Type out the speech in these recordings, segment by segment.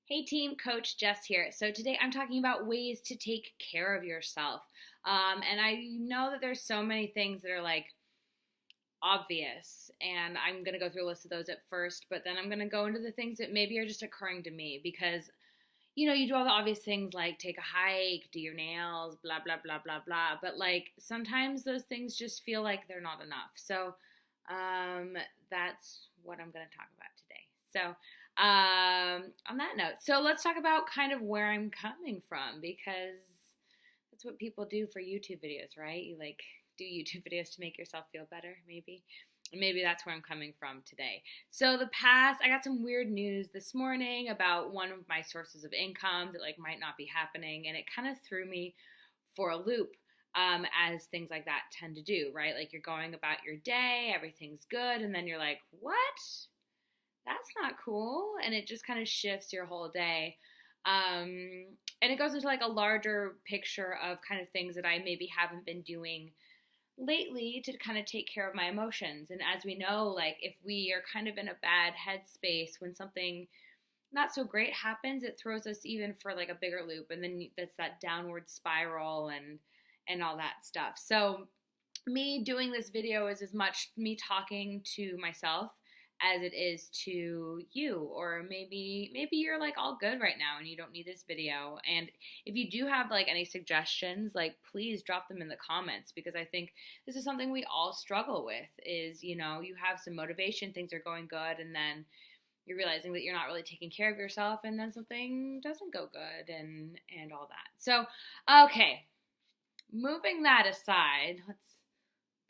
Hey team, Coach Jess here. So today I'm talking about ways to take care of yourself. And I know that there's so many things that are like obvious, and I'm going to go through a list of those at first, but then I'm going to go into the things that maybe are just occurring to me because, you do all the obvious things like take a hike, do your nails, blah, blah, blah, blah, blah. But like sometimes those things just feel like they're not enough. So um, that's what I'm going to talk about today. So, on that note, so let's talk about kind of where I'm coming from because that's what people do for YouTube videos, right? You like do YouTube videos to make yourself feel better, maybe. Maybe that's where I'm coming from today. So I got some weird news this morning about one of my sources of income that like might not be happening, and it kind of threw me for a loop. As things like that tend to do, right? Like you're going about your day, everything's good, and then you're like, what? That's not cool. And it just kind of shifts your whole day. And it goes into like a larger picture of kind of things that I maybe haven't been doing lately to kind of take care of my emotions. And as we know, like if we are kind of in a bad headspace when something not so great happens, it throws us even for like a bigger loop. And then that's that downward spiral and all that stuff. So me doing this video is as much me talking to myself as it is to you, or maybe you're like all good right now and you don't need this video. And if you do have like any suggestions, like please drop them in the comments, because I think this is something we all struggle with is, you have some motivation, things are going good, and then you're realizing that you're not really taking care of yourself, and then something doesn't go good and all that. So okay, moving that aside, let's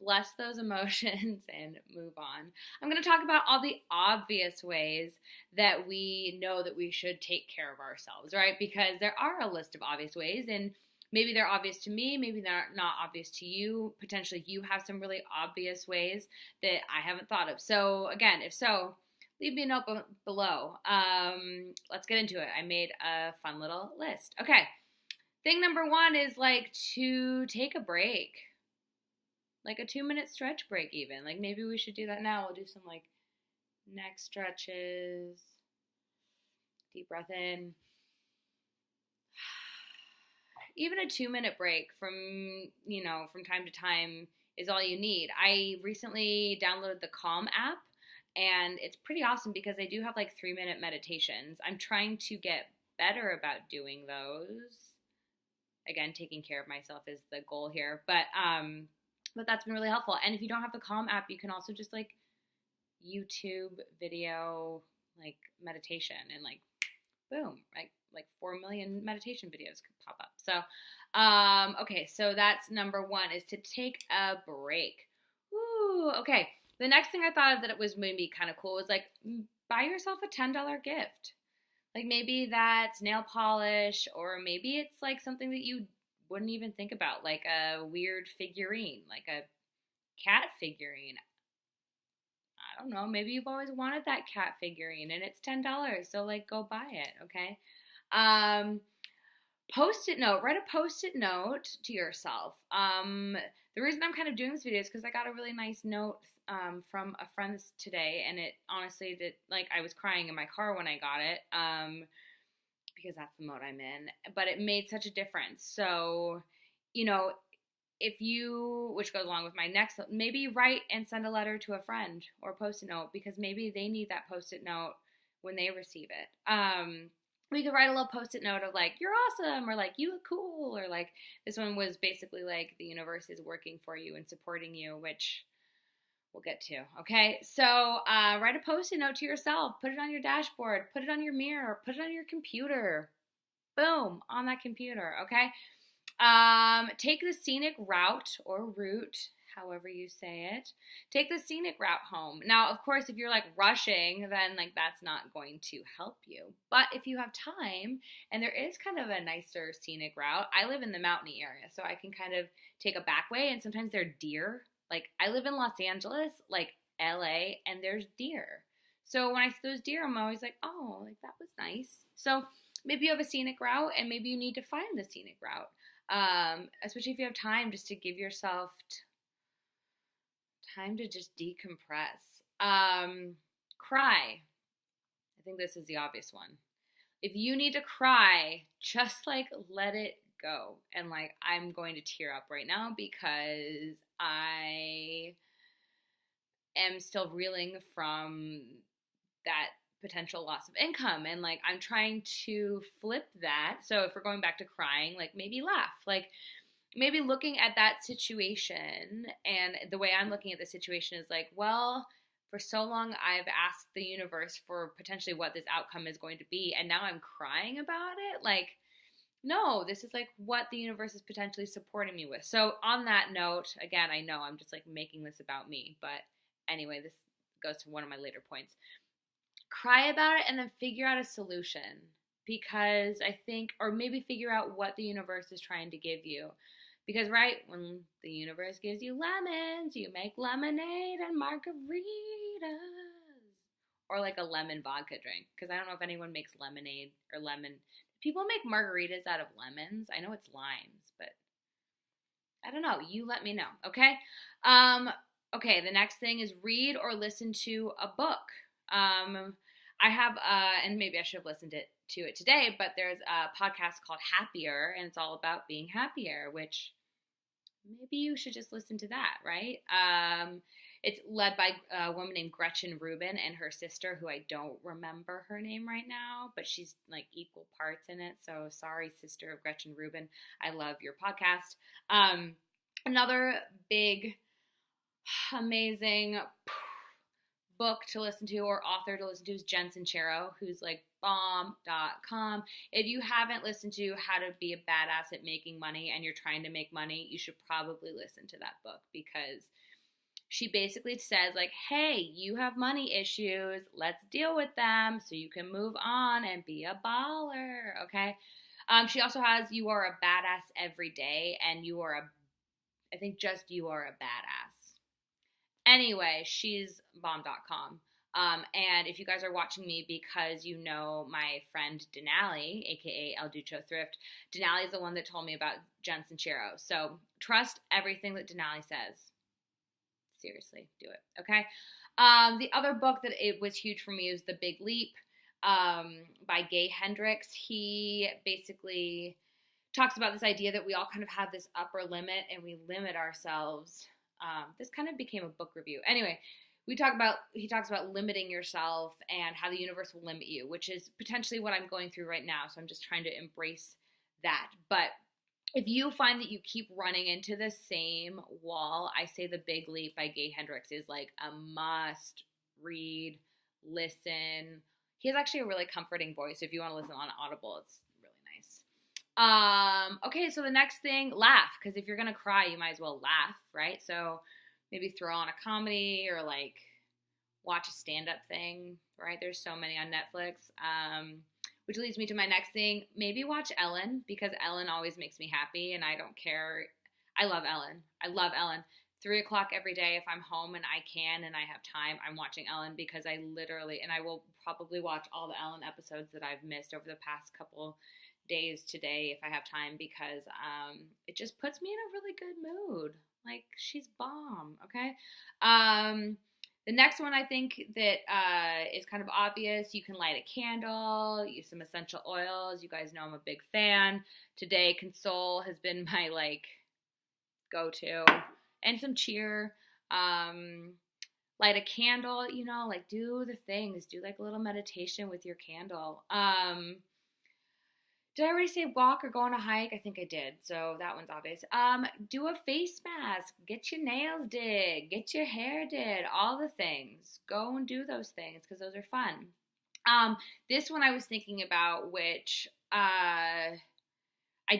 bless those emotions and move on. I'm going to talk about all the obvious ways that we know that we should take care of ourselves, right? Because there are a list of obvious ways, and maybe they're obvious to me, maybe they're not obvious to you. Potentially you have some really obvious ways that I haven't thought of. So again, if so, leave me a note below. Let's get into it. I made a fun little list. Okay. Thing number one is like to take a break, like a 2 minute stretch break, even. Like maybe we should do that now. We'll do some like neck stretches, deep breath in. Even a 2 minute break from time to time is all you need. I recently downloaded the Calm app, and it's pretty awesome because they do have like 3 minute meditations. I'm trying to get better about doing those. Again, taking care of myself is the goal here. But that's been really helpful. And if you don't have the Calm app, you can also just like YouTube video like meditation, and like boom, like 4 million meditation videos could pop up. So okay, so that's number one, is to take a break. Ooh, okay. The next thing I thought of that it was maybe kind of cool was like buy yourself a $10 gift. Like maybe that's nail polish, or maybe it's like something that you wouldn't even think about, like a weird figurine, like a cat figurine. I don't know, maybe you've always wanted that cat figurine and it's $10, so like go buy it, okay? Um, Post-it note, write a post-it note to yourself. The reason I'm kind of doing this video is because I got a really nice note from a friend today, and it honestly did, like I was crying in my car when I got it, because that's the mode I'm in, but it made such a difference. So, you know, if you, which goes along with my next, maybe write and send a letter to a friend or post-it note, because maybe they need that post-it note when they receive it. We could write a little post-it note of like, you're awesome, or like, you look cool, or like, this one was basically like, the universe is working for you and supporting you, which we'll get to. Okay, so write a post-it note to yourself, put it on your dashboard, put it on your mirror, put it on your computer. Boom, on that computer, okay? Take the scenic route or route, however you say it. Take the scenic route home. Now, of course, if you're like rushing, then like that's not going to help you. But if you have time and there is kind of a nicer scenic route, I live in the mountainy area, so I can kind of take a back way, and sometimes there are deer. Like I live in Los Angeles, like LA, and there's deer. So when I see those deer, I'm always like, oh, like that was nice. So maybe you have a scenic route, and maybe you need to find the scenic route. Especially if you have time just to give yourself time to just decompress. Cry. I think this is the obvious one. if you need to cry, just like let it go. And like, I'm going to tear up right now because I am still reeling from that potential loss of income, and like I'm trying to flip that. So if we're going back to crying, like maybe laugh, like maybe looking at that situation, and the way I'm looking at the situation is like, well, for so long I've asked the universe for potentially what this outcome is going to be, and now I'm crying about it. Like, no, this is like what the universe is potentially supporting me with. So on that note, again, I know I'm just like making this about me, but anyway, this goes to one of my later points. Cry about it and then figure out a solution, because I think, or maybe figure out what the universe is trying to give you. Because, right, when the universe gives you lemons, you make lemonade and margaritas. Or like a lemon vodka drink. Because I don't know if anyone makes lemonade or lemon. People make margaritas out of lemons. I know it's limes, but I don't know. You let me know, okay? Okay, the next thing is read or listen to a book. I have, and maybe I should have listened to it today, but there's a podcast called Happier, and it's all about being happier, which maybe you should just listen to that, right? It's led by a woman named Gretchen Rubin and her sister, who I don't remember her name right now, but she's like equal parts in it. So sorry, sister of Gretchen Rubin. I love your podcast. Another big, amazing book to listen to or author to listen to is Jen Sincero, who's like bomb.com. If you haven't listened to How to Be a Badass at Making Money and you're trying to make money, you should probably listen to that book, because she basically says like, hey, you have money issues, let's deal with them so you can move on and be a baller, okay? She also has You Are a Badass Every Day, and you are I think just You Are a Badass. Anyway, she's bomb.com. And if you guys are watching me because you know my friend Denali, aka El Ducho Thrift, Denali is the one that told me about Jen Sincero. So trust everything that Denali says. Seriously, do it, okay? The other book that it was huge for me is The Big Leap by Gay Hendricks. He basically talks about this idea that we all kind of have this upper limit and we limit ourselves. This kind of became a book review. Anyway, he talks about limiting yourself and how the universe will limit you, which is potentially what I'm going through right now. So I'm just trying to embrace that. But if you find that you keep running into the same wall, I say The Big Leap by Gay Hendricks is like a must read, listen. He has actually a really comforting voice. If you want to listen on Audible, it's really nice. Okay, so the next thing, laugh. Because if you're going to cry, you might as well laugh, right? So maybe throw on a comedy or like watch a stand-up thing, right? There's so many on Netflix. Which leads me to my next thing. Maybe watch Ellen, because Ellen always makes me happy, and I don't care. I love Ellen. 3 o'clock every day, if I'm home and I can and I have time, I'm watching Ellen, because I will probably watch all the Ellen episodes that I've missed over the past couple days today if I have time, because it just puts me in a really good mood. Like, she's bomb, okay? The next one, I think that is kind of obvious. You can light a candle, use some essential oils. You guys know I'm a big fan. Today, Console has been my like go-to, and some cheer. Light a candle, like do the things. Do like a little meditation with your candle. Did I already say walk or go on a hike? I think I did, so that one's obvious. Do a face mask. Get your nails did. Get your hair did. All the things. Go and do those things, because those are fun. This one I was thinking about, which I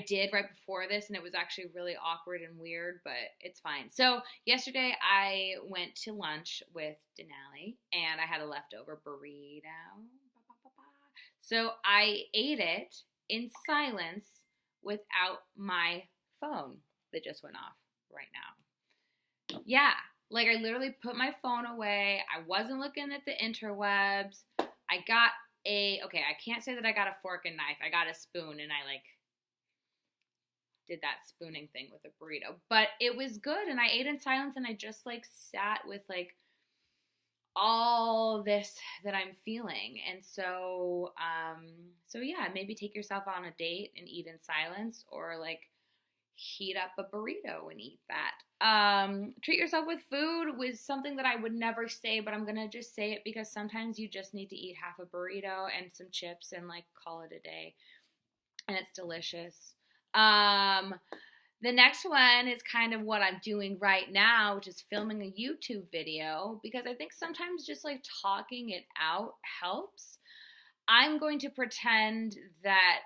did right before this, and it was actually really awkward and weird, but it's fine. So yesterday I went to lunch with Denali, and I had a leftover burrito. So I ate it in silence without my phone that just went off right now. Yeah, like I literally put my phone away. I wasn't looking at the interwebs. I can't say that I got a fork and knife. I got a spoon, and I like did that spooning thing with a burrito. But it was good, and I ate in silence, and I just like sat with like all this that I'm feeling. And so yeah, maybe take yourself on a date and eat in silence, or like heat up a burrito and eat that. Treat yourself with food was something that I would never say, but I'm gonna just say it because sometimes you just need to eat half a burrito and some chips and like call it a day, and it's delicious. Um, the next one is kind of what I'm doing right now, which is filming a YouTube video, because I think sometimes just like talking it out helps. I'm going to pretend that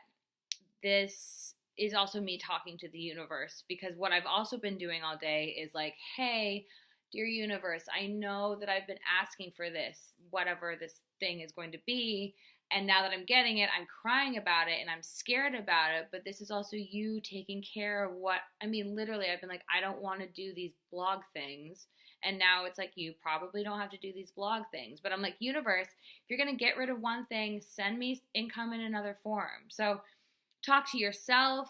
this is also me talking to the universe, because what I've also been doing all day is like, hey, dear universe, I know that I've been asking for this, whatever this thing is going to be. And now that I'm getting it, I'm crying about it and I'm scared about it. But this is also you taking care of what, I mean, literally, I've been like, I don't want to do these blog things. And now it's like, you probably don't have to do these blog things. But I'm like, universe, if you're going to get rid of one thing, send me income in another form. So talk to yourself,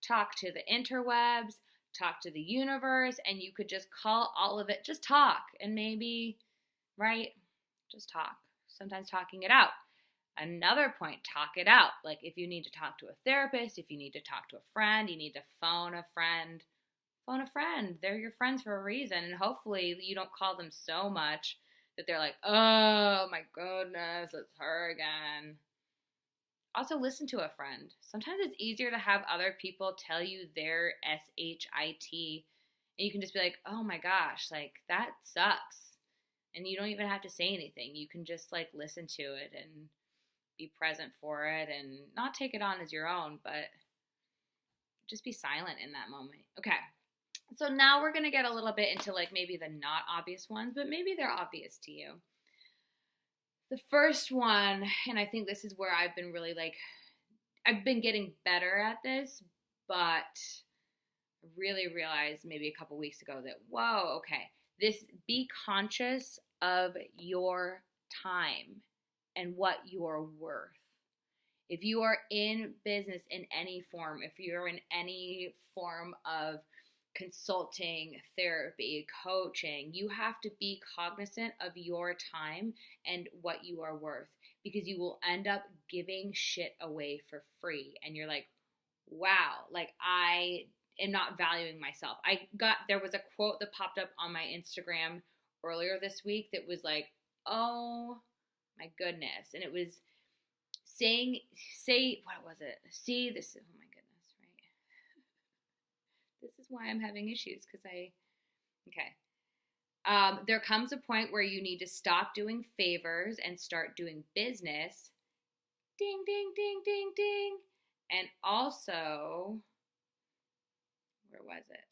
talk to the interwebs, talk to the universe, and you could just call all of it, just talk. And maybe, right? Just talk. Sometimes talking it out. Another point, talk it out. Like if you need to talk to a therapist, if you need to talk to a friend, you need to phone a friend. Phone a friend. They're your friends for a reason. And hopefully you don't call them so much that they're like, oh my goodness, it's her again. Also, listen to a friend. Sometimes it's easier to have other people tell you their SHIT, and you can just be like, oh my gosh, like that sucks. And you don't even have to say anything. You can just like listen to it and be present for it and not take it on as your own, but just be silent in that moment. Okay. So now we're going to get a little bit into like maybe the not obvious ones, but maybe they're obvious to you. The first one, and I think this is where I've been really like, I've been getting better at this, but I really realized maybe a couple weeks ago that, whoa, okay, be conscious of your time and what you're worth. If you are in business in any form, if you're in any form of consulting, therapy, coaching, you have to be cognizant of your time and what you are worth, because you will end up giving shit away for free. And you're like, wow, like I am not valuing myself. There was a quote that popped up on my Instagram earlier this week that was like, oh my goodness. And it was what was it? See, this is, oh my goodness, right? This is why I'm having issues, because there comes a point where you need to stop doing favors and start doing business. Ding, ding, ding, ding, ding. And also, where was it?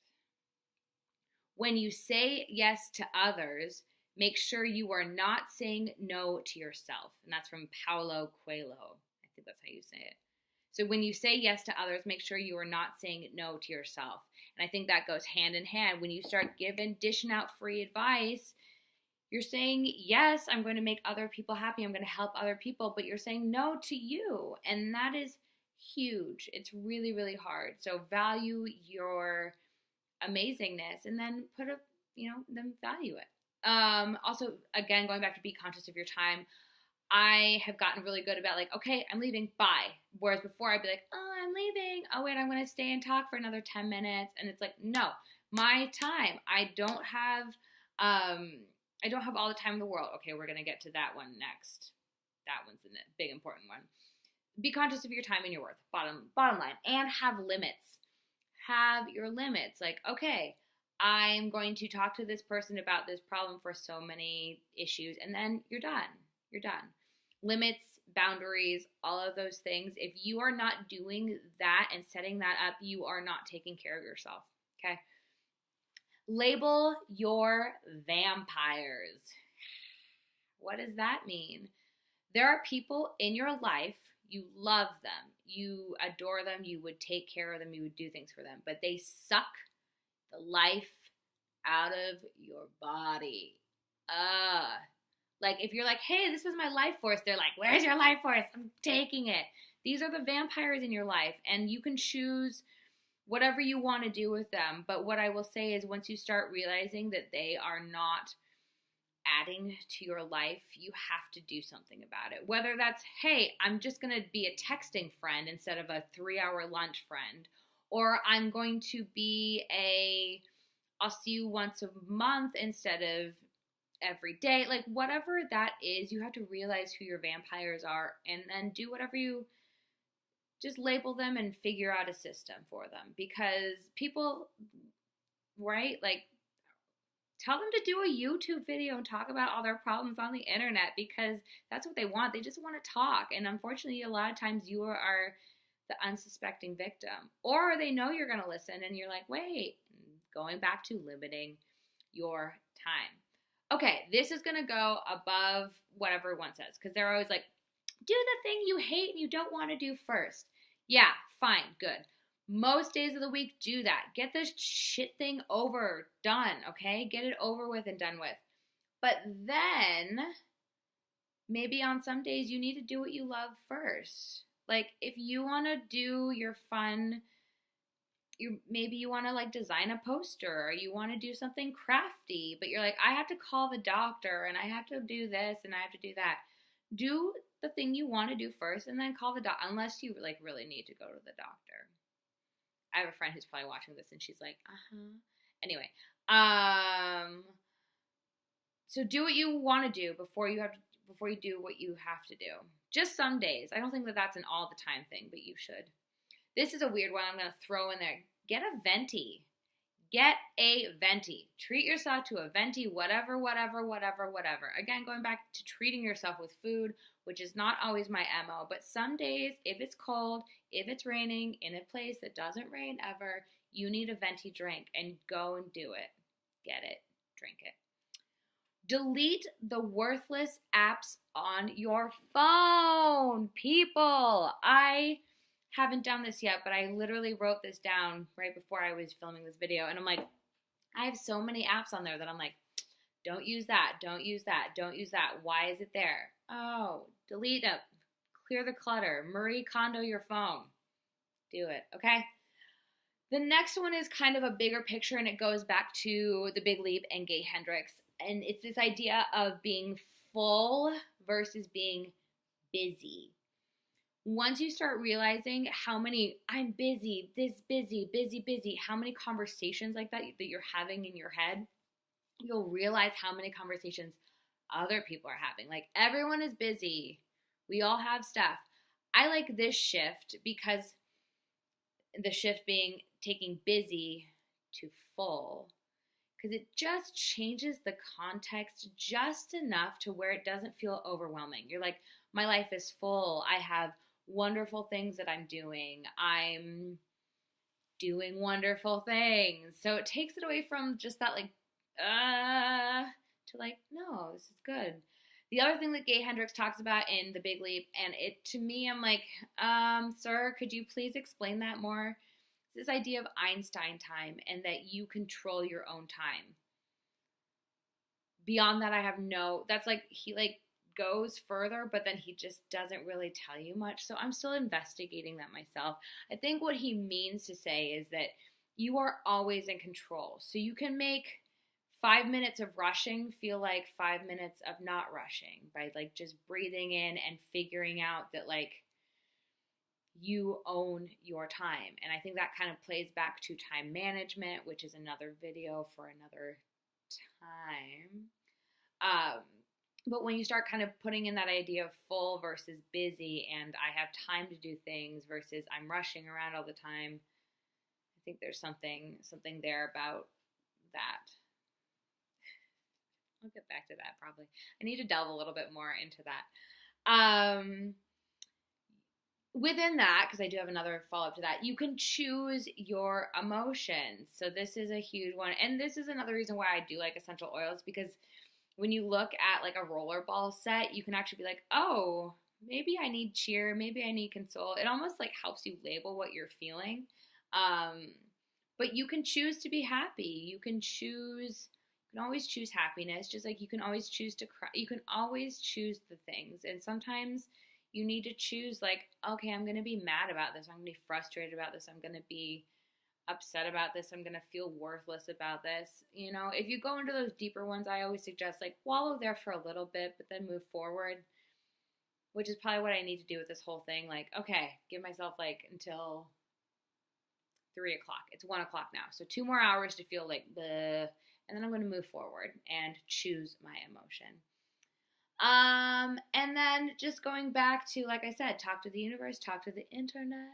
When you say yes to others, make sure you are not saying no to yourself. And that's from Paulo Coelho. I think that's how you say it. So when you say yes to others, make sure you are not saying no to yourself. And I think that goes hand in hand. When you start dishing out free advice, you're saying, yes, I'm going to make other people happy. I'm going to help other people, but you're saying no to you. And that is huge. It's really, really hard. So value your amazingness, and then then value it. Also, again, going back to be conscious of your time, I have gotten really good about like, okay, I'm leaving, bye. Whereas before I'd be like, oh, I'm leaving. Oh, wait, I'm going to stay and talk for another 10 minutes. And it's like, no, my time. I don't have all the time in the world. Okay, we're going to get to that one next. That one's a big, important one. Be conscious of your time and your worth, bottom line, and have limits. Have your limits. Like, okay, I'm going to talk to this person about this problem for so many issues, and then you're done. You're done. Limits, boundaries, all of those things. If you are not doing that and setting that up, you are not taking care of yourself, okay? Label your vampires. What does that mean? There are people in your life, you love them, you adore them, you would take care of them, you would do things for them, but they suck the life out of your body. Like if you're like, hey, this is my life force, they're like, where's your life force? I'm taking it. These are the vampires in your life, and you can choose whatever you want to do with them. But what I will say is, once you start realizing that they are not adding to your life, you have to do something about it. Whether that's, hey, I'm just going to be a texting friend instead of a 3-hour lunch friend, or I'm going to be I'll see you once a month instead of every day. Like, whatever that is, you have to realize who your vampires are and then do whatever you just label them and figure out a system for them. Because people, right, like, tell them to do a YouTube video and talk about all their problems on the internet, because that's what they want. They just want to talk. And unfortunately, a lot of times you are the unsuspecting victim. Or they know you're going to listen and you're like, wait, going back to limiting your time. Okay, this is going to go above what everyone says, because they're always like, do the thing you hate and you don't want to do first. Yeah, fine, good. Most days of the week, do that. Get this shit thing over, done, okay? Get it over with and done with. But then, maybe on some days, you need to do what you love first. Like, if you want to do your fun, maybe you want to, like, design a poster, or you want to do something crafty, but you're like, I have to call the doctor, and I have to do this, and I have to do that. Do the thing you want to do first, and then call the doctor, unless you, like, really need to go to the doctor. I have a friend who's probably watching this, and she's like, Anyway, so do what you want to do before you do what you have to do. Just some days. I don't think that that's an all the time thing, but you should. This is a weird one I'm going to throw in there. Get a venti. Get a venti. Treat yourself to a venti, whatever. Again, going back to treating yourself with food, which is not always my MO, but some days, if it's cold, if it's raining, in a place that doesn't rain ever, you need a venti drink, and go and do it. Get it. Drink it. Delete the worthless apps on your phone. People, I haven't done this yet, but I literally wrote this down right before I was filming this video, and I'm like, I have so many apps on there that I'm like, don't use that, don't use that, don't use that. Why is it there? Oh, delete it. Clear the clutter. Marie Kondo your phone. Do it, okay? The next one is kind of a bigger picture, and it goes back to The Big Leap and Gay Hendricks, and it's this idea of being full versus being busy. Once you start realizing how many, I'm busy, busy, how many conversations like that you're having in your head, you'll realize how many conversations other people are having. Like, everyone is busy. We all have stuff. I like this shift, because the shift being taking busy to full, because it just changes the context just enough to where it doesn't feel overwhelming. You're like, my life is full. I have wonderful things that I'm doing. I'm doing wonderful things. So it takes it away from just that, like, to like, no, this is good. The other thing that Gay Hendricks talks about in The Big Leap, and it, to me, I'm like, sir, could you please explain that more? It's this idea of Einstein time, and that you control your own time. Beyond that, I have that's like, he like goes further, but then he just doesn't really tell you much. So I'm still investigating that myself. I think what he means to say is that you are always in control. So you can make 5 minutes of rushing feel like 5 minutes of not rushing by, like, just breathing in and figuring out that, like, you own your time. And I think that kind of plays back to time management, which is another video for another time. But when you start kind of putting in that idea of full versus busy, and I have time to do things versus I'm rushing around all the time, I think there's something there about that. I'll get back to that probably. I need to delve a little bit more into that. Within that, because I do have another follow-up to that, you can choose your emotions. So this is a huge one. And this is another reason why I do like essential oils, because when you look at, like, a rollerball set, you can actually be like, oh, maybe I need cheer, maybe I need console. It almost, like, helps you label what you're feeling. But you can choose to be happy. You can always choose happiness, just like you can always choose to cry. You can always choose the things. And sometimes you need to choose, like, okay, I'm going to be mad about this. I'm going to be frustrated about this. I'm going to be upset about this. I'm going to feel worthless about this. You know, if you go into those deeper ones, I always suggest like wallow there for a little bit, but then move forward, which is probably what I need to do with this whole thing. Like, okay, give myself like until 3 o'clock. It's 1 o'clock now. So 2 more hours to feel like the, and then I'm going to move forward and choose my emotion. And then just going back to, like I said, talk to the universe, talk to the internet,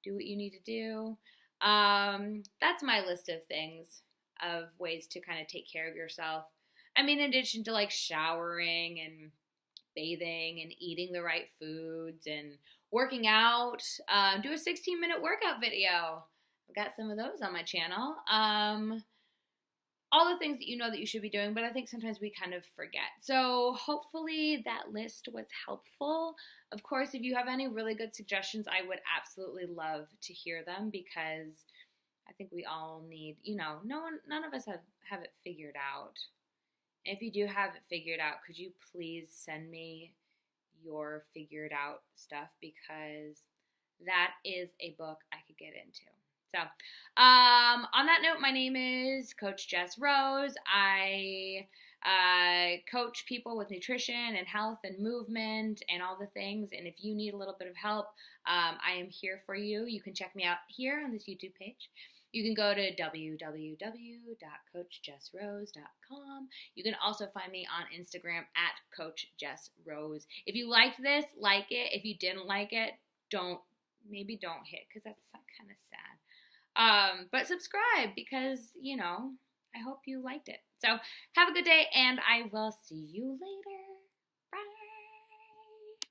do what you need to do. That's my list of things, of ways to kind of take care of yourself. I mean, in addition to like showering and bathing and eating the right foods and working out, do a 16-minute workout video. I've got some of those on my channel. All the things that you know that you should be doing, but I think sometimes we kind of forget. So hopefully that list was helpful. Of course, if you have any really good suggestions, I would absolutely love to hear them, because I think we all need, you know, none of us have it figured out. If you do have it figured out, could you please send me your figured out stuff, because that is a book I could get into. So, on that note, my name is Coach Jess Rose. I coach people with nutrition and health and movement and all the things. And if you need a little bit of help, I am here for you. You can check me out here on this YouTube page. You can go to www.coachjessrose.com. You can also find me on Instagram at Coach Jess Rose. If you liked this, like it. If you didn't like it, don't hit, because that's kind of sad. But subscribe, because, you know, I hope you liked it. So have a good day, and I will see you later. Bye.